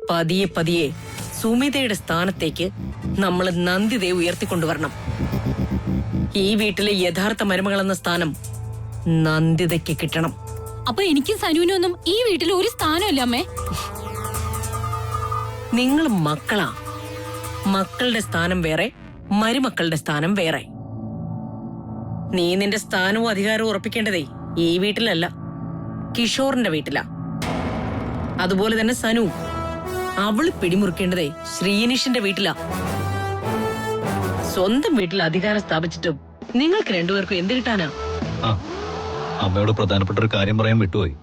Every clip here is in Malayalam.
പതിയെ പതിയെ സുമിതയുടെ സ്ഥാനത്തേക്ക് നമ്മൾ നന്ദിതയെ ഉയർത്തിക്കൊണ്ടുവരണം. ഈ വീട്ടിലെ യഥാർത്ഥ മരുമകളെന്ന സ്ഥാനം നന്ദിതയ്ക്ക് കിട്ടണം. അപ്പൊ എനിക്കും സനുവിനൊന്നും ഈ വീട്ടിൽ ഒരു സ്ഥാനമില്ല അമ്മേ. നിങ്ങൾ മക്കളാ. മക്കളുടെ സ്ഥാനം വേറെ, മരുമക്കളുടെ സ്ഥാനം വേറെ. നീ നിന്റെ സ്ഥാനവും അധികാരവും ഉറപ്പിക്കേണ്ടതേ ഈ വീട്ടിലല്ല, കിഷോറിന്റെ വീട്ടിലാ. അതുപോലെ തന്നെ സനു, അവള് പിടിമുറുക്കേണ്ടതേ ശ്രീനിഷിന്റെ വീട്ടിലാ. സ്വന്തം വീട്ടിൽ അധികാരം സ്ഥാപിച്ചിട്ടും നിങ്ങൾക്ക് രണ്ടുപേർക്കും എന്ത് കിട്ടാനാ? അമ്മയോട് പ്രധാനപ്പെട്ട ഒരു കാര്യം പറയാൻ വിട്ടുപോയി.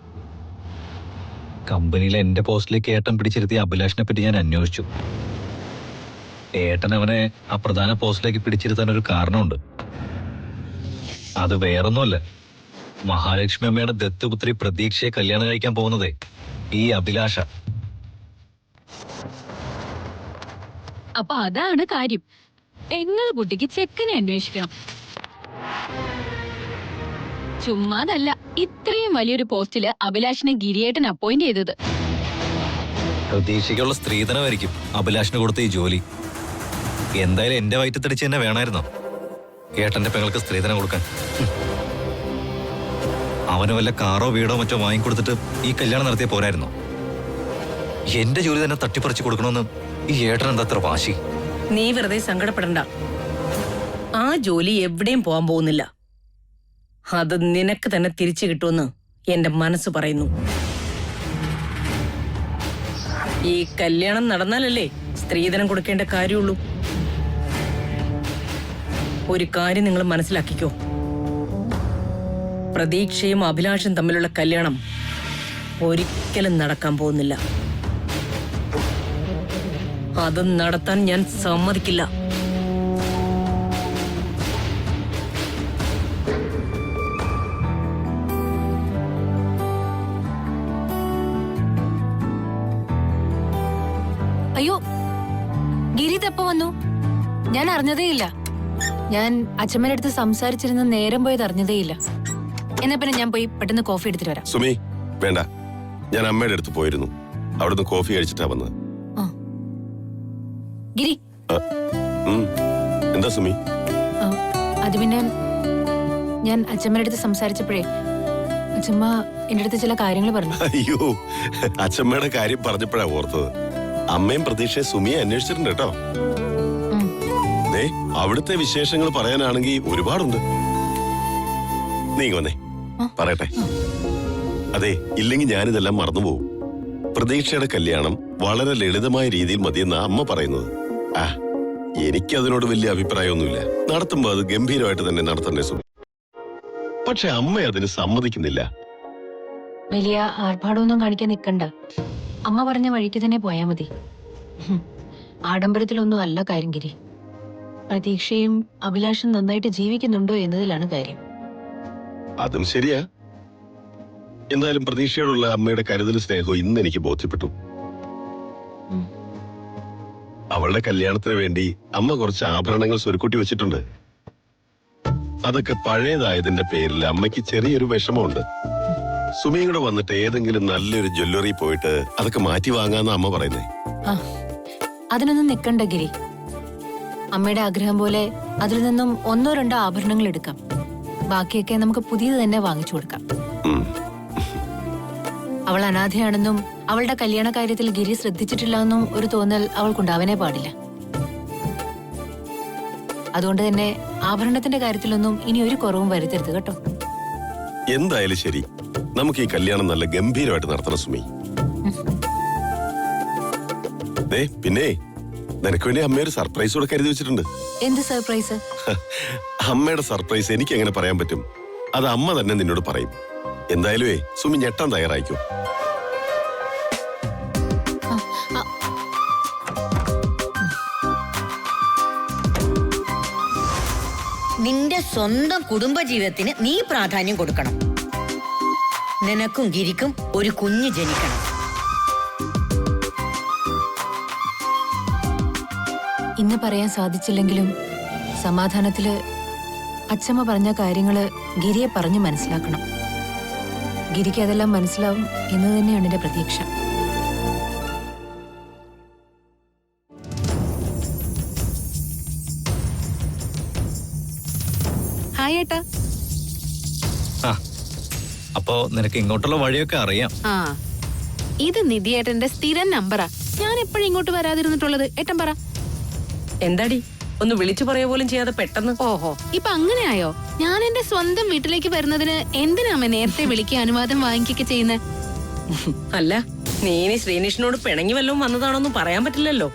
കമ്പനിയിലെ എന്റെ പോസ്റ്റിലേക്ക് ഏട്ടൻ പിടിച്ചിരുത്തിയ അഭിലാഷിനെ പറ്റി ഞാൻ അന്വേഷിച്ചു. ഏട്ടൻ അവനെ ആ പ്രധാന പോസ്റ്റിലേക്ക് പിടിച്ചിരുത്താൻ ഒരു കാരണമുണ്ട്. അത് വേറൊന്നുമല്ല, മഹാലക്ഷ്മി അമ്മയുടെ ദത്തുപുത്രി പ്രതീക്ഷയെ കല്യാണം കഴിക്കാൻ പോകുന്നതേ ഈ അഭിലാഷ. അപ്പൊ അതാണ് കാര്യം. പെങ്ങൾ കുട്ടിക്ക് ചെക്കനെ അന്വേഷിക്കണം. ചുമ്മാതല്ല ഇത്രയും വലിയൊരു പോസ്റ്റില് അഭിലാഷിനെ ഗിരിയേട്ടൻ അപ്പോയിന്റ് ചെയ്തത്. പ്രതീക്ഷയ്ക്കുള്ള സ്ത്രീധനമായിരിക്കും അഭിലാഷിന് കൊടുത്ത ഈ ജോലി. എന്തായാലും എന്റെ വയറ്റത്തടിച്ച് തന്നെ വേണമായിരുന്നോ ഏട്ടന്റെ പെങ്ങൾക്ക് സ്ത്രീധനം കൊടുക്കാൻ? അവന് വല്ല കാറോ വീടോ മറ്റോ വാങ്ങിക്കൊടുത്തിട്ട് ഈ കല്യാണം നടത്തിയ പോരായിരുന്നോ? എന്റെ ജോലി തന്നെ തട്ടിപ്പറിച്ചു കൊടുക്കണമെന്ന് ഈ ഏട്ടൻ എന്താ അത്ര വാശി? നീ വെറുതെ സങ്കടപ്പെടണ്ട. ആ ജോലി എവിടെയും പോവാൻ പോകുന്നില്ല. അത് നിനക്ക് തന്നെ തിരിച്ചു കിട്ടുമെന്ന് എന്റെ മനസ്സ് പറയുന്നു. ഈ കല്യാണം നടന്നാലല്ലേ സ്ത്രീധനം കൊടുക്കേണ്ട കാര്യമുള്ളൂ. ഒരു കാര്യം നിങ്ങൾ മനസ്സിലാക്കിക്കോ, പ്രതീക്ഷയും അഭിലാഷും തമ്മിലുള്ള കല്യാണം ഒരിക്കലും നടക്കാൻ പോകുന്നില്ല. അത് നടത്താൻ ഞാൻ സമ്മതിക്കില്ല. അയ്യോ, ഗിരിതെപ്പ വന്നു? ഞാൻ അറിഞ്ഞതേയില്ല. ഞാൻ അച്ഛമ്മയുടെ അടുത്ത് സംസാരിച്ചിരുന്ന നേരം പോയത് അറിഞ്ഞതേയില്ല. എന്നാ പിന്നെ ഞാൻ പോയി പെട്ടെന്ന് കോഫി എടുത്തിട്ട് വരാം. സുമി, വേണ്ട, ഞാൻ അമ്മയുടെ അടുത്ത് പോയിരുന്നു. അവിടുന്ന് കോഫി കഴിച്ചിട്ടാ വന്നത്. ഗിരി, എന്താ സുമി? അത് പിന്നെ ഞാൻ അച്ഛമ്മയുടെ അടുത്ത് സംസാരിച്ചപ്പോഴേ അച്ഛമ്മ എന്റെ അടുത്ത് ചില കാര്യങ്ങൾ പറഞ്ഞു. അയ്യോ, അച്ഛമ്മയുടെ കാര്യം പറഞ്ഞപ്പോഴാ ഓർത്തത്. അമ്മയും പ്രതീക്ഷയെ സുമിയെ അന്വേഷിച്ചിട്ടുണ്ട് കേട്ടോ. അവിടുത്തെ വിശേഷങ്ങൾ പറയാനാണെങ്കിൽ ഒരുപാടുണ്ട്. നീ വന്നേ പറയട്ടെ. അതെ, ഇല്ലെങ്കിൽ ഞാനിതെല്ലാം മറന്നുപോകും. പ്രതീക്ഷയുടെ കല്യാണം വളരെ ലളിതമായ രീതിയിൽ മതിയെന്നാ അമ്മ പറയുന്നത്. എനിക്കതിനോട് വലിയ അഭിപ്രായമൊന്നുമില്ല. നടത്തുമ്പോ അത് ഗംഭീരമായിട്ട് തന്നെ നടത്തണ്ടേ സുമി. പക്ഷെ അമ്മ അതിന് സമ്മതിക്കുന്നില്ല. വലിയ ആർഭാടമൊന്നും കാണിക്കാൻ നിൽക്കണ്ട. അമ്മ പറഞ്ഞ വഴിക്ക് തന്നെ പോയാ മതി. ആഡംബരത്തിലൊന്നും അല്ല കാര്യം ഗിരി. പ്രതീക്ഷയും അഭിലാഷും നന്നായിട്ട് ജീവിക്കുന്നുണ്ടോ എന്നതിലാണ് കാര്യം. അതും ശരിയാ. എന്തായാലും പ്രതീക്ഷയോടുള്ള അമ്മയുടെ കരുതൽ സ്നേഹവും ഇന്ന് എനിക്ക് ബോധ്യപ്പെട്ടു. അവളുടെ കല്യാണത്തിന് വേണ്ടി അമ്മ കുറച്ച് ആഭരണങ്ങൾ സ്വരുക്കൂട്ടി വെച്ചിട്ടുണ്ട്. അതൊക്കെ പഴയതായതിന്റെ പേരിൽ അമ്മയ്ക്ക് ചെറിയൊരു വിഷമമുണ്ട്. സുമിയും കൂടെ വന്നിട്ട് ഏതെങ്കിലും നല്ലൊരു ജ്വല്ലറി പോയിട്ട് അതൊക്കെ മാറ്റി വാങ്ങാന്ന് അമ്മ പറയുന്നേ. അതിനൊന്നും നിക്കണ്ട ഗിരി. അമ്മയുടെ ആഗ്രഹം പോലെ അതിൽ നിന്നും 1-2 ആഭരണങ്ങൾ എടുക്കാം. ബാക്കിയൊക്കെ നമുക്ക് പുതിയത് തന്നെ വാങ്ങിച്ചു കൊടുക്കാം. അവൾ അനാഥയാണെന്നും അവളുടെ കല്യാണ കാര്യത്തിൽ ഗിരി ശ്രദ്ധിച്ചിട്ടില്ല എന്നും ഒരു തോന്നൽ അവൾക്കുണ്ടാവാനേ പാടില്ല. അതുകൊണ്ട് തന്നെ ആഭരണത്തിന്റെ കാര്യത്തിലൊന്നും ഇനി ഒരു കുറവും വരുത്തരുത് കേട്ടോ. എന്തായാലും ശരി, നമുക്ക് ഈ കല്യാണം നല്ല ഗംഭീരമായിട്ട് നടത്തണം സുമി. പിന്നെ നിനക്ക് വേണ്ടി അമ്മയൊരു സർപ്രൈസ് കൂടെ കരുതി വെച്ചിട്ടുണ്ട്. എന്ത് സർപ്രൈസ്? അമ്മയുടെ സർപ്രൈസ് എനിക്ക് എങ്ങനെ പറയാൻ പറ്റും? അത് അമ്മ തന്നെ നിന്നോട് പറയും. എന്തായാലും സുമി ഞെട്ടാൻ തയ്യാറായിക്കോ. നിന്റെ സ്വന്തം കുടുംബജീവിതത്തിന് നീ പ്രാധാന്യം കൊടുക്കണം. നിനക്കും ഗിരിക്കും ഒരു കുഞ്ഞ് ജനിക്കണം. ഇന്ന് പറയാൻ സാധിച്ചില്ലെങ്കിലും സമാധാനത്തില് അച്ഛമ്മ പറഞ്ഞ കാര്യങ്ങള് ഗിരിയെ പറഞ്ഞു മനസ്സിലാക്കണം. ഗിരിക്ക് അതെല്ലാം മനസ്സിലാവും എന്ന് തന്നെയാണ് എന്റെ പ്രതീക്ഷ. ഹായ് ഏട്ടാ. ആ അപ്പോ നിനക്ക് ഇങ്ങോട്ടുള്ള വഴിയൊക്കെ അറിയാം. ആ ഇത് നിധിയേട്ടന്റെ സ്ഥിരം നമ്പറാ. ഞാൻ എപ്പോഴും ഇങ്ങോട്ട് വരാതിരുന്നിട്ടുള്ളത്? ഏട്ടൻ പറ. എന്താടി ഒന്ന് വിളിച്ചു പറയുക പോലും ചെയ്യാതെ പെട്ടെന്ന്? ഓഹോ, ഇപ്പൊ അങ്ങനെയായോ? ഞാൻ എന്റെ സ്വന്തം വീട്ടിലേക്ക് വരുന്നതിന് എന്തിനാമ നേരത്തെ വിളിക്കുക അനുവാദം വാങ്ങിക്കൊക്കെ ചെയ്യുന്നേ? അല്ല, നീ ഇനി ശ്രീനിഷിനോട് പിണങ്ങി വല്ലതും വന്നതാണോന്നും പറയാൻ പറ്റില്ലല്ലോ.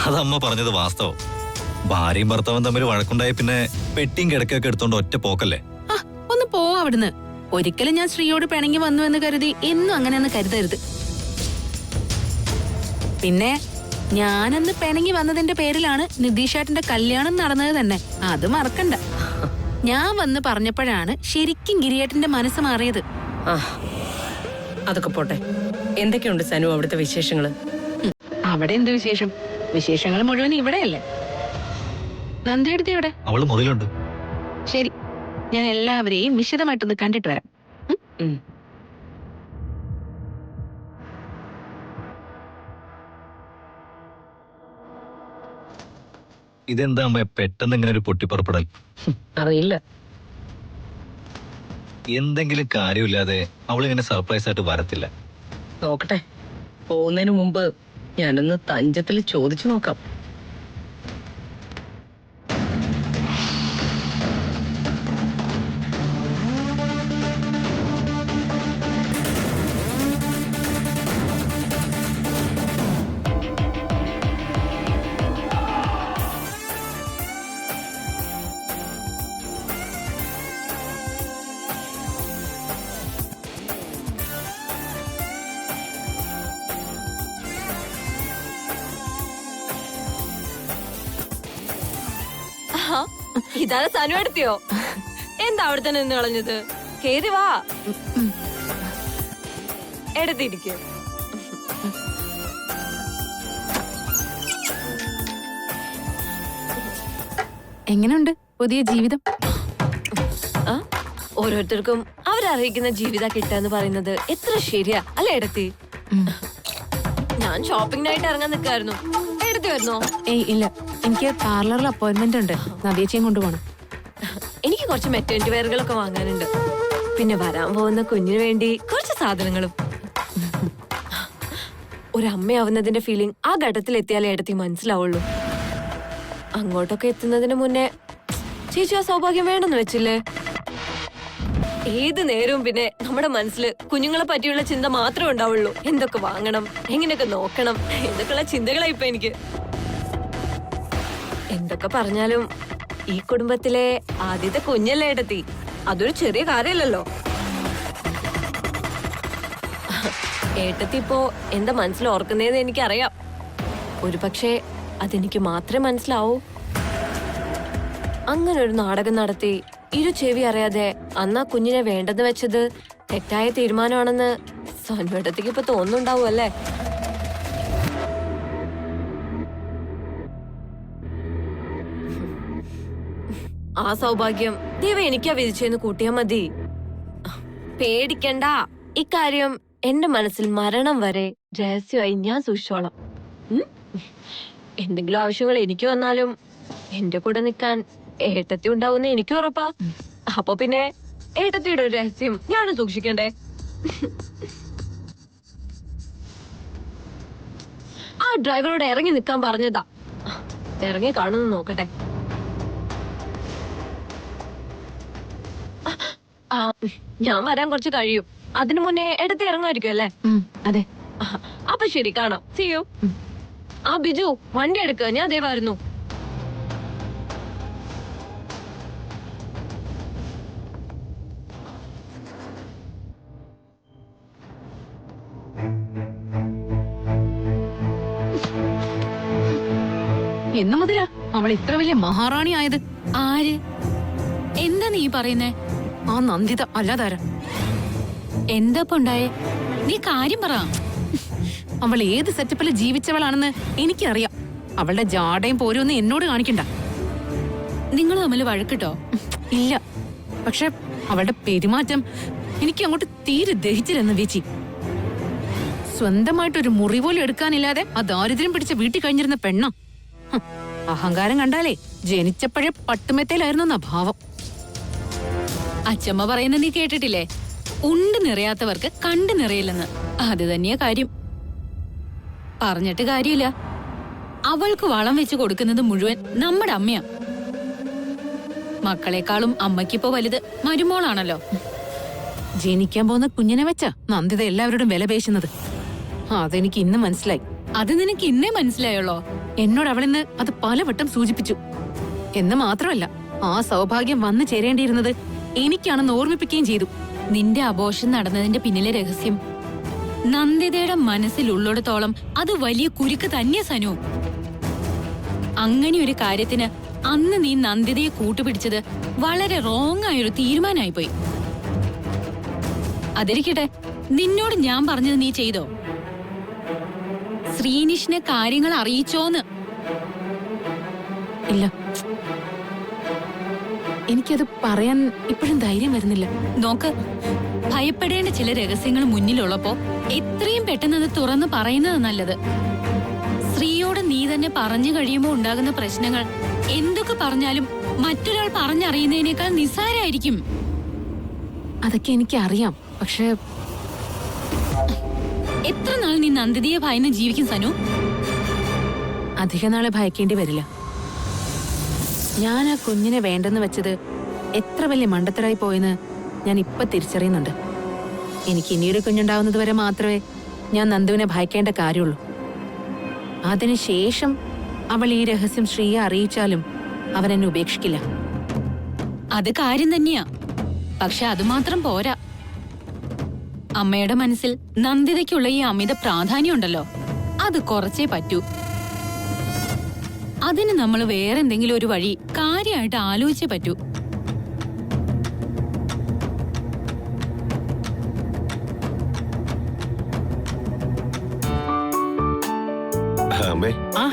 അതമ്മ പറഞ്ഞത് വാസ്തവം. ഭാര്യയും ഭർത്താവും തമ്മിൽ വഴക്കുണ്ടായി പിന്നെ പെട്ടിയും കിടക്കൊക്കെ എടുത്തോണ്ട് ഒറ്റ പോക്കല്ലേ. ആ ഒന്ന് പോ അവിടുന്ന്. ഒരിക്കലും ഞാൻ ശ്രീയോട് പിണങ്ങി വന്നു എന്ന് കരുതി എന്നും അങ്ങനെയൊന്ന് കരുതരുത്. പിന്നെ ഞാനന്ന് പിണങ്ങി വന്നതിന്റെ പേരിലാണ് നിതീഷേട്ടന്റെ കല്യാണം നടന്നത് തന്നെ. അത് മറക്കണ്ട. ഞാൻ വന്ന് പറഞ്ഞപ്പോഴാണ് ശരിക്കും ഗിരിയേട്ടന്റെ മനസ്സ് മാറിയത്. ആ അതൊക്കെ പോട്ടെ. എന്തൊക്കെയുണ്ട് സനു അവിടുത്തെ വിശേഷങ്ങള്? അവിടെ എന്ത് വിശേഷം? വിശേഷങ്ങൾ മുഴുവൻ ഇവിടെയല്ലേ. നന്ദേടുത്തി എവിടെ? അവള് മുറിയിലുണ്ട്. ശരി, ഞാൻ എല്ലാവരെയും വിശദമായിട്ടൊന്ന് കണ്ടിട്ട് വരാം. ഉം. ഇതെന്താ അമ്മ പെട്ടെന്ന് ഇങ്ങനെ ഒരു പൊട്ടിപ്പുറപ്പെടൽ? അറിയില്ല. എന്തെങ്കിലും കാര്യമില്ലാതെ അവളിങ്ങനെ സർപ്രൈസ് ആയിട്ട് വരത്തില്ല. നോക്കട്ടെ, പോകുന്നതിന് മുമ്പ് ഞാനൊന്ന് തഞ്ചത്തിൽ ചോദിച്ചു നോക്കാം. ഇതാണ് സനു എടുത്തിയോ? എന്താ അവിടെ തന്നെ നിന്ന് കളഞ്ഞത്? കേറി വാ, എടുത്തിരിക്കും. എങ്ങനെയുണ്ട് പുതിയ ജീവിതം? ഓരോരുത്തർക്കും അവരറിയിക്കുന്ന ജീവിത കിട്ടാന്ന് പറയുന്നത് എത്ര ശരിയാ അല്ലേ എടുത്തി? ഞാൻ ഷോപ്പിംഗിനായിട്ട് ഇറങ്ങാൻ നിൽക്കായിരുന്നു. എടുത്തി വരുന്നോ? ഏയ് ഇല്ല, എനിക്ക് പാർലറിൽ അപ്പോയിന്റ്മെന്റ് ഉണ്ട്. നദിയേച്ചിയും കൊണ്ടുപോകണം. എനിക്ക് കുറച്ച് മെറ്റേണിറ്റി വെയറുകളൊക്കെ വാങ്ങാനുണ്ട്. പിന്നെ വരാൻ പോകുന്ന കുഞ്ഞിന് വേണ്ടി കുറച്ച് സാധനങ്ങളും. ഒരമ്മയാവുന്നതിന്റെ ഫീലിംഗ് ആ ഘട്ടത്തിൽ എത്തിയാലേ എടുത്തി മനസ്സിലാവുള്ളൂ. അങ്ങോട്ടൊക്കെ എത്തുന്നതിന് മുന്നേ ചേച്ചി ആ സൗഭാഗ്യം വേണമെന്ന് വെച്ചില്ലേ? ഏത് നേരവും പിന്നെ നമ്മുടെ മനസ്സിൽ കുഞ്ഞുങ്ങളെ പറ്റിയുള്ള ചിന്ത മാത്രമേ ഉണ്ടാവുള്ളൂ. എന്തൊക്കെ വാങ്ങണം, എങ്ങനെയൊക്കെ നോക്കണം, എന്തൊക്കെയുള്ള ചിന്തകളായി ഇപ്പൊ എനിക്ക്. എന്തൊക്കെ പറഞ്ഞാലും ഈ കുടുംബത്തിലെ ആദ്യത്തെ കുഞ്ഞല്ലേ ഏട്ടത്തി. അതൊരു ചെറിയ കാര്യമല്ലല്ലോ. ഏട്ടത്തി ഇപ്പോ എന്താ മനസ്സിൽ ഓർക്കുന്നതെന്ന് എനിക്കറിയാം. ഒരു പക്ഷേ അതെനിക്ക് മാത്രമേ മനസ്സിലാവൂ. അങ്ങനെ ഒരു നാടകം നടത്തി ഇരു ചെവി അറിയാതെ അന്ന് ആ കുഞ്ഞിനെ വേണ്ടെന്ന് വെച്ചത് തെറ്റായ തീരുമാനമാണെന്ന് സനുവേട്ടത്തിക്ക് ഇപ്പൊ തോന്നുന്നുണ്ടാവും അല്ലേ? ആ സൗഭാഗ്യം ദൈവം എനിക്കാ വിധിച്ചെന്ന് കൂട്ടിയാ മതി. പേടിക്കണ്ട, ഇക്കാര്യം എന്റെ മനസ്സിൽ മരണം വരെ രഹസ്യമായി ഞാൻ സൂക്ഷിച്ചോളാം. എന്തെങ്കിലും ആവശ്യങ്ങൾ എനിക്ക് വന്നാലും എന്റെ കൂടെ നിൽക്കാൻ ഏട്ടത്തി ഉണ്ടാവുന്ന എനിക്ക് ഉറപ്പാ. അപ്പൊ പിന്നെ ഏട്ടത്തിയുടെ ഒരു രഹസ്യം ഞാനും സൂക്ഷിക്കണ്ടേ? ആ ഡ്രൈവറോട് ഇറങ്ങി നിൽക്കാൻ പറഞ്ഞതാ. ഇറങ്ങി കാണുന്നു നോക്കട്ടെ. ഞാൻ വരാൻ കുറച്ച് കഴിയും. അതിനു മുന്നേ എടുത്ത് ഇറങ്ങുമായിരിക്കും അല്ലേ? അതെ. അപ്പൊ ശരി, കാണാം. See you. ആ ബിജു, വണ്ടി എടുക്കുക, ഞാൻ അതേ വരുന്നു. എന്നു മുതലാ അവൾ ഇത്ര വലിയ മഹാറാണി ആയത്? ആര്? എന്താ നീ പറയുന്നേ? ആ നന്ദിത അല്ലാതാര? എന്താ ഉണ്ടായേ? നീ കാര്യം പറ. അവൾ ഏത് സെറ്റപ്പില് ജീവിച്ചവളാണെന്ന് എനിക്കറിയാം. അവളുടെ ജാടയും പോരൊന്നും എന്നോട് കാണിക്കണ്ട. നിങ്ങൾ തമ്മിൽ വഴക്കിട്ടോ? ഇല്ല, പക്ഷെ അവളുടെ പെരുമാറ്റം എനിക്ക് അങ്ങോട്ട് തീരെ ദഹിച്ചില്ലെന്ന് വീച്ചി. സ്വന്തമായിട്ടൊരു മുറി പോലും എടുക്കാനില്ലാതെ ആ ദാരിദ്ര്യം പിടിച്ച വീട്ടിൽ കഴിഞ്ഞിരുന്ന പെണ്ണ. അഹങ്കാരം കണ്ടാലേ ജനിച്ചപ്പോഴേ പട്ടുമെത്തയിലായിരുന്നു ഭാവം. അച്ചമ്മ പറയുന്ന നീ കേട്ടിട്ടില്ലേ, ഉണ്ട് നിറയാത്തവർക്ക് കണ്ടു നിറയില്ലെന്ന്. അത് തന്നെയാ കാര്യം. പറഞ്ഞിട്ട് കാര്യമില്ല, അവൾക്ക് വളം വെച്ച് കൊടുക്കുന്നത് മുഴുവൻ നമ്മുടെ അമ്മയാ. മക്കളെക്കാളും അമ്മയ്ക്കിപ്പോ വലുത് മരുമോളാണല്ലോ. ജനിക്കാൻ പോകുന്ന കുഞ്ഞിനെ വെച്ചാ നന്ദിത എല്ലാവരോടും വില പേശുന്നത്. അതെനിക്ക് ഇന്ന് മനസ്സിലായി. അത് നിനക്ക് ഇന്നേ മനസ്സിലായുള്ളോ? എന്നോട് അവളിന്ന് അത് പലവട്ടം സൂചിപ്പിച്ചു. എന്ന് മാത്രമല്ല, ആ സൗഭാഗ്യം വന്നു ചേരേണ്ടിയിരുന്നത് എനിക്കാണെന്ന് ഓർമ്മിപ്പിക്കുകയും ചെയ്തു. നിന്റെ അബോഷൻ നടന്നതിന്റെ പിന്നിലെ രഹസ്യം നന്ദിതയുടെ മനസ്സിൽ ഉള്ളിടത്തോളം അത് വലിയ കുരുക്ക് തന്നെ സനു. അങ്ങനെ ഒരു കാര്യത്തിന് അന്ന് നീ നന്ദിതയെ കൂട്ടുപിടിച്ചത് വളരെ റോങ് ആയൊരു തീരുമാനമായി പോയി. അതിരിക്കട്ടെ, നിന്നോട് ഞാൻ പറഞ്ഞത് നീ ചെയ്തോ? ശ്രീനിഷിനെ കാര്യങ്ങൾ അറിയിച്ചോന്ന്? ഇല്ല, എനിക്കത് പറയാൻ ഇപ്പോഴും ധൈര്യം വരുന്നില്ല. നോക്ക്, ഭയപ്പെടേണ്ട ചില രഹസ്യങ്ങൾ മുന്നിലുള്ളപ്പോ എത്രയും പെട്ടെന്ന് അത് തുറന്നു പറയുന്നത് നല്ലത്. ശ്രീയോട് നീ തന്നെ പറഞ്ഞു കഴിയുമ്പോ ഉണ്ടാകുന്ന പ്രശ്നങ്ങൾ എന്തൊക്കെ പറഞ്ഞാലും മറ്റൊരാൾ പറഞ്ഞറിയുന്നതിനേക്കാൾ നിസ്സാരായിരിക്കും. അതൊക്കെ എനിക്ക് അറിയാം, പക്ഷെ എത്ര നാൾ നീ നന്ദിതയെ ഭയന്ന് ജീവിക്കും സനു? അധിക നാളെ ഭയക്കേണ്ടി വരില്ല. ഞാൻ ആ കുഞ്ഞിനെ വേണ്ടെന്ന് വെച്ചത് എത്ര വലിയ മണ്ടത്തരായി പോയെന്ന് ഞാൻ ഇപ്പൊ തിരിച്ചറിയുന്നുണ്ട്. എനിക്ക് ഇനിയൊരു കുഞ്ഞുണ്ടാവുന്നത് വരെ മാത്രമേ ഞാൻ നന്ദുവിനെ ഭയക്കേണ്ട കാര്യമുള്ളൂ. അതിനുശേഷം അവൾ ഈ രഹസ്യം ശ്രീയെ അറിയിച്ചാലും അവൻ എന്നെ ഉപേക്ഷിക്കില്ല. അത് കാര്യം തന്നെയാ, പക്ഷെ അതുമാത്രം പോരാ. അമ്മയുടെ മനസ്സിൽ നന്ദിതയ്ക്കുള്ള ഈ അമിത പ്രാധാന്യം ഉണ്ടല്ലോ, അത് കുറച്ചേ പറ്റൂ. അതിന് നമ്മൾ വേറെന്തെങ്കിലും ഒരു വഴി കാര്യമായിട്ട് ആലോചിച്ചേ പറ്റൂ. അമ്മേ, ആ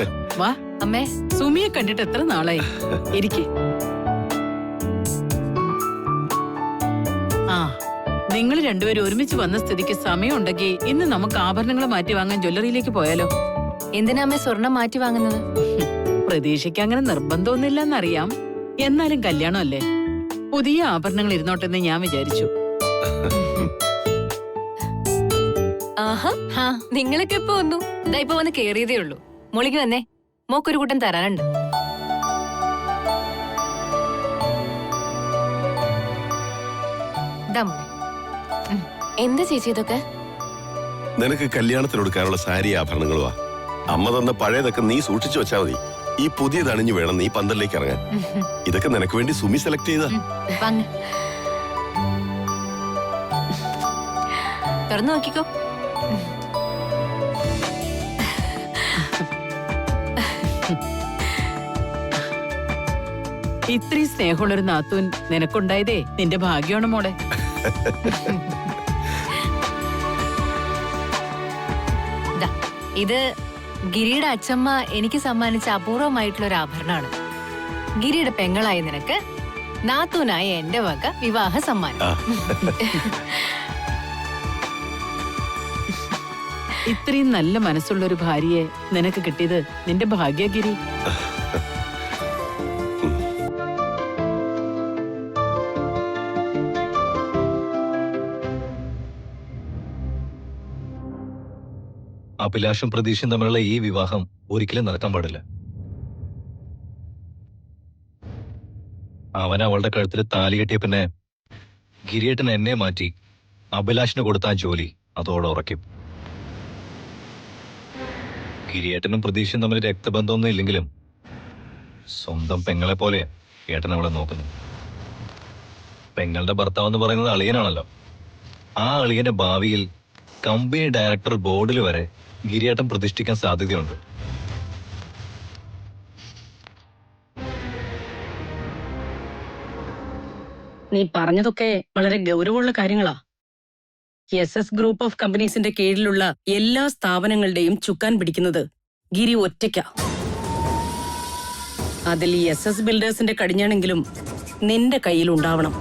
വാ. അമ്മേ, സുമിയെ കണ്ടിട്ട് എത്ര നാളായി. ഇരിക്കെ. ആ, നിങ്ങൾ രണ്ടുപേരും ഒരുമിച്ച് വന്ന സ്ഥിതിക്ക് സമയമുണ്ടെങ്കിൽ ഇന്ന് നമുക്ക് ആഭരണങ്ങൾ മാറ്റി വാങ്ങാൻ ജ്വല്ലറിയിലേക്ക് പോയാലോ? എന്തിനാ അമ്മേ സ്വർണം മാറ്റി വാങ്ങുന്നത്? പ്രതീക്ഷയ്ക്ക് അങ്ങനെ നിർബന്ധമൊന്നുമില്ലെന്നറിയാം, എന്നാലും കല്യാണമല്ലേ, പുതിയ ആഭരണങ്ങൾ ഇരുന്നോട്ടെന്ന് ഞാൻ വിചാരിച്ചു. ആഹാ, നിങ്ങളൊക്കെ ഇപ്പൊ വന്നു. ഇതാ ഇപ്പൊ വന്ന് കേറിയതേ ഉള്ളൂ. മോളിക്ക് വന്നേ, മോക്കൊരു കൂട്ടം തരാനുണ്ട്. എന്താ ചേച്ചി ഇതൊക്കെ? നിനക്ക് കല്യാണത്തിന് കൊടുക്കാനുള്ള സാരി ആഭരണങ്ങളുവാ. അമ്മ തന്ന പഴയതൊക്കെ നീ സൂക്ഷിച്ചു വെച്ചാ മതി. ഈ പുതിയതണിഞ്ഞു വേണം നീ പന്തലിലേക്ക് ഇറങ്ങാൻ. ഇതൊക്കെ നിനക്ക് വേണ്ടി സുമി സെലക്ട് ചെയ്താ. തുറന്നു നോക്കിക്കോ. ഇത്രയും സ്നേഹമുള്ളൊരു നാത്തൂൻ നിനക്കുണ്ടായതേ നിന്റെ ഭാഗ്യമാണ് മോളെ. ഇത് ഗിരിയുടെ അച്ഛമ്മ എനിക്ക് സമ്മാനിച്ച അപൂർവമായിട്ടുള്ള ഒരു ആഭരണമാണ്. ഗിരിയുടെ പെങ്ങളായ നിനക്ക് നാത്തൂനായ എന്റെ വക വിവാഹ സമ്മാനം. ഇത്രയും നല്ല മനസ്സുള്ള ഒരു ഭാര്യയെ നിനക്ക് കിട്ടിയത് നിന്റെ ഭാഗ്യഗിരി. അഭിലാഷും പ്രതീക്ഷയും തമ്മിലുള്ള ഈ വിവാഹം ഒരിക്കലും നടക്കാൻ പാടില്ല. അവൻ അവളുടെ കഴുത്തിൽ താലി കെട്ടിയ പിന്നെ ഗിരിയേട്ടൻ എന്നെ മാറ്റി അഭിലാഷിന് കൊടുത്ത ആ ജോലി അതോടെ ഉറക്കും. ഗിരിയേട്ടനും പ്രതീക്ഷയും തമ്മിൽ രക്തബന്ധമൊന്നും ഇല്ലെങ്കിലും സ്വന്തം പെങ്ങളെ പോലെ ഏട്ടൻ അവളെ നോക്കുന്നു. പെങ്ങളുടെ ഭർത്താവ് എന്ന് പറയുന്നത് അളിയനാണല്ലോ. ആ അളിയന്റെ ഭാവിയിൽ കമ്പനി ഡയറക്ടർ ബോർഡിൽ വരെ ഗിരിയേട്ടൻ പ്രതിഷ്ഠിക്കാൻ സാധ്യതയുണ്ട്. നീ പറഞ്ഞതൊക്കെ വളരെ ഗൗരവമുള്ള കാര്യങ്ങളാ. SS ഗ്രൂപ്പ് ഓഫ് കമ്പനീസിന്റെ കീഴിലുള്ള എല്ലാ സ്ഥാപനങ്ങളുടെയും ചുക്കാൻ പിടിക്കുന്നത് ഗിരി ഒറ്റയ്ക്കാ. അതിൽ SS ബിൽഡേഴ്സിന്റെ കടിഞ്ഞാണെങ്കിലും നിന്റെ കയ്യിൽ ഉണ്ടാവണം.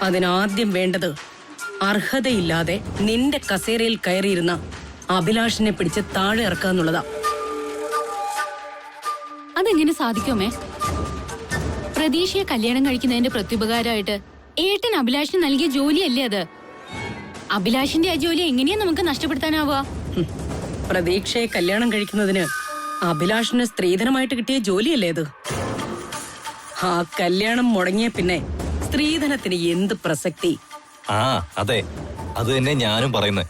അതിനാദ്യം വേണ്ടത് അർഹതയില്ലാതെ നിന്റെ കസേരയിൽ കയറിയിരുന്ന അഭിലാഷിനെ പിടിച്ച് താഴെ ഇറക്കുക എന്നുള്ളതാ. അതെങ്ങനെ സാധിക്കുമേ? പ്രതീക്ഷയെ കല്യാണം കഴിക്കുന്നതിന്റെ പ്രത്യുപകാരമായിട്ട് ഏട്ടൻ അഭിലാഷിന് നൽകിയ ജോലിയല്ലേ അത്? അഭിലാഷിന്റെ ആ ജോലി എങ്ങനെയാ നമുക്ക് നഷ്ടപ്പെടുത്താനാവുക? പ്രതീക്ഷയെ കല്യാണം കഴിക്കുന്നതിന് അഭിലാഷിന് സ്ത്രീധനമായിട്ട് കിട്ടിയ ജോലിയല്ലേ അത്? ആ കല്യാണം മുടങ്ങിയ പിന്നെ സ്ത്രീധനത്തിന് എന്ത് പ്രസക്തി? ആ അതെ, അത് തന്നെ ഞാനും പറയുന്നത്.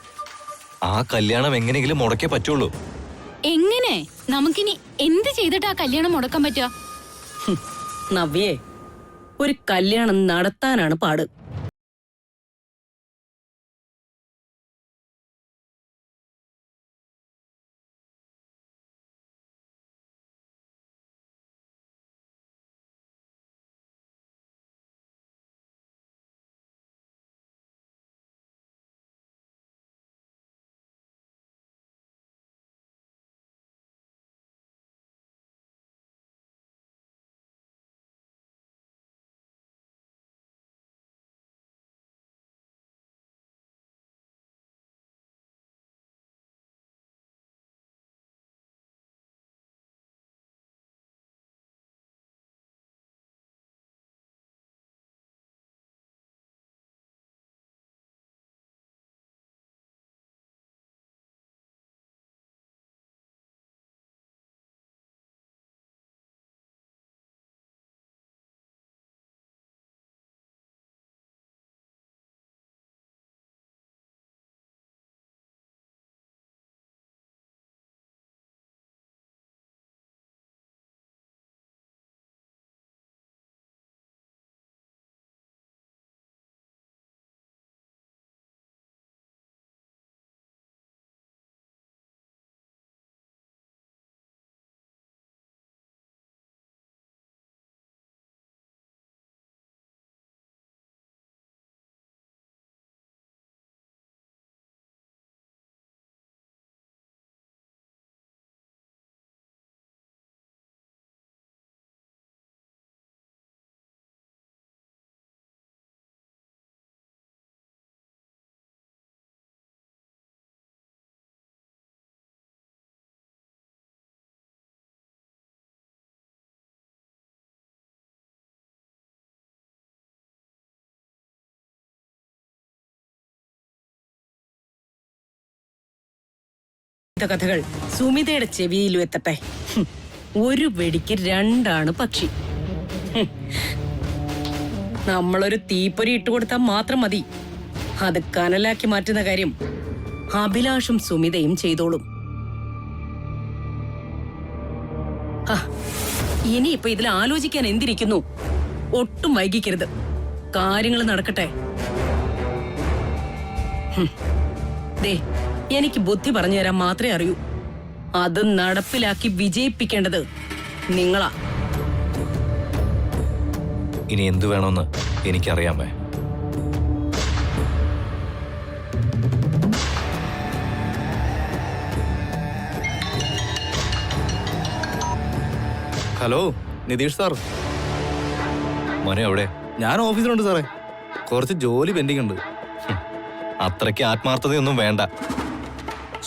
ആ കല്യാണം എങ്ങനെയെങ്കിലും മുടക്കേ പറ്റുള്ളൂ. എങ്ങനെ? നമുക്കിനി എന്ത് ചെയ്തിട്ട് ആ കല്യാണം മുടക്കാൻ പറ്റുക? നവ്യേ, ഒരു കല്യാണം നടത്താനാണ് പാട്. കഥകൾ സുമിതയുടെ ചെവിയിലും എത്തട്ടെ. ഒരു വെടിക്ക് രണ്ടാണ് പക്ഷി. നമ്മളൊരു തീപ്പൊരി ഇട്ടുകൊടുത്താൽ മാത്രം മതി, അത് കനലാക്കി മാറ്റുന്ന കാര്യം അഭിലാഷും സുമിതയും ചെയ്തോളും. ഇനിയിപ്പൊ ഇതിൽ ആലോചിക്കാൻ എന്തിരിക്കുന്നു? ഒട്ടും വൈകിക്കരുത്, കാര്യങ്ങൾ നടക്കട്ടെ. ദേ, എനിക്ക് ബുദ്ധി പറഞ്ഞു തരാൻ മാത്രമേ അറിയൂ. അത് നടപ്പിലാക്കി വിജയിപ്പിക്കേണ്ടത് നിങ്ങളാ. ഇനി എന്തു വേണമെന്ന് എനിക്കറിയാമേ. Hello, Nitish sir. മോനെ എവിടെ? ഞാൻ ഓഫീസിലുണ്ട് സാറേ, കുറച്ച് ജോലി പെൻഡിങ് ഉണ്ട്. അത്രയ്ക്ക് ആത്മാർത്ഥതയൊന്നും വേണ്ട.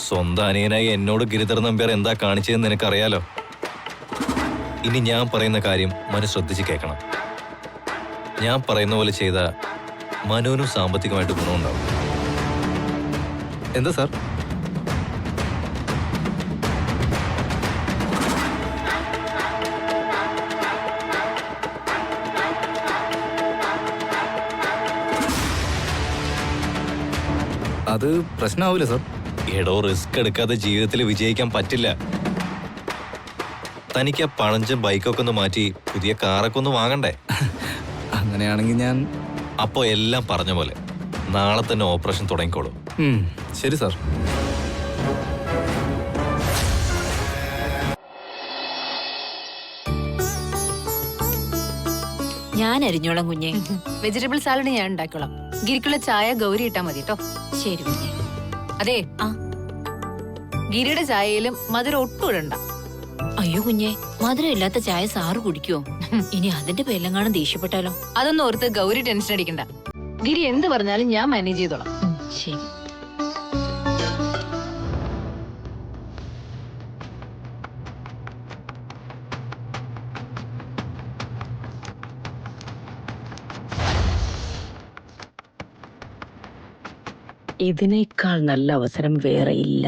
സ്വന്തം അനിയനായി എന്നോട് ഗിരിധർ നമ്പ്യാർ എന്താ കാണിച്ചതെന്ന് നിനക്കറിയാലോ. ഇനി ഞാൻ പറയുന്ന കാര്യം മനു ശ്രദ്ധിച്ച് കേൾക്കണം. ഞാൻ പറയുന്ന പോലെ ചെയ്ത മനുവിനും സാമ്പത്തികമായിട്ട് ഗുണമുണ്ടാവും. എന്താ സാർ? അത് പ്രശ്നമാവില്ല സാർ. എടോ, റിസ്ക് എടുക്കാതെ ജീവിതത്തിൽ വിജയിക്കാൻ പറ്റില്ല. തനിക്ക് ആ പഴഞ്ചൻ ബൈക്കൊക്കെ ഒന്ന് മാറ്റി പുതിയ കാറൊക്കെ ഒന്ന് വാങ്ങണ്ടേ? അങ്ങനെയാണെങ്കിൽ ഞാൻ... അപ്പോ എല്ലാം പറഞ്ഞ പോലെ നാളെ തന്നെ ഓപ്പറേഷൻ തുടങ്ങിക്കോളൂ. ശരി സാർ. ഞാൻ അരിഞ്ഞോളാം കുഞ്ഞെ. വെജിറ്റബിൾ സാലഡ് ഞാൻ ഉണ്ടാക്കിയോളാം. ഗിരിക്കുള്ള ചായ ഗൗരി ഇട്ടാ മതി കേട്ടോ. ശരി കുഞ്ഞെ. അതെ, ഗിരിയുടെ ചായയിലും മധുരം ഒട്ടും ഇടണ്ട. അയ്യോ കുഞ്ഞെ, മധുരം ഇല്ലാത്ത ചായ സാറ് കുടിക്കുവോ? ഇനി അതിന്റെ പേരിലെങ്ങാനും ദേഷ്യപ്പെട്ടാലോ? അതൊന്നും ഓർത്ത് ഗൗരി ടെൻഷൻ അടിക്കണ്ട. ഗിരി എന്ത് പറഞ്ഞാലും ഞാൻ മാനേജ് ചെയ്തോളാം. ശരി. ഇതിനേക്കാൾ നല്ല അവസരം വേറെ ഇല്ല.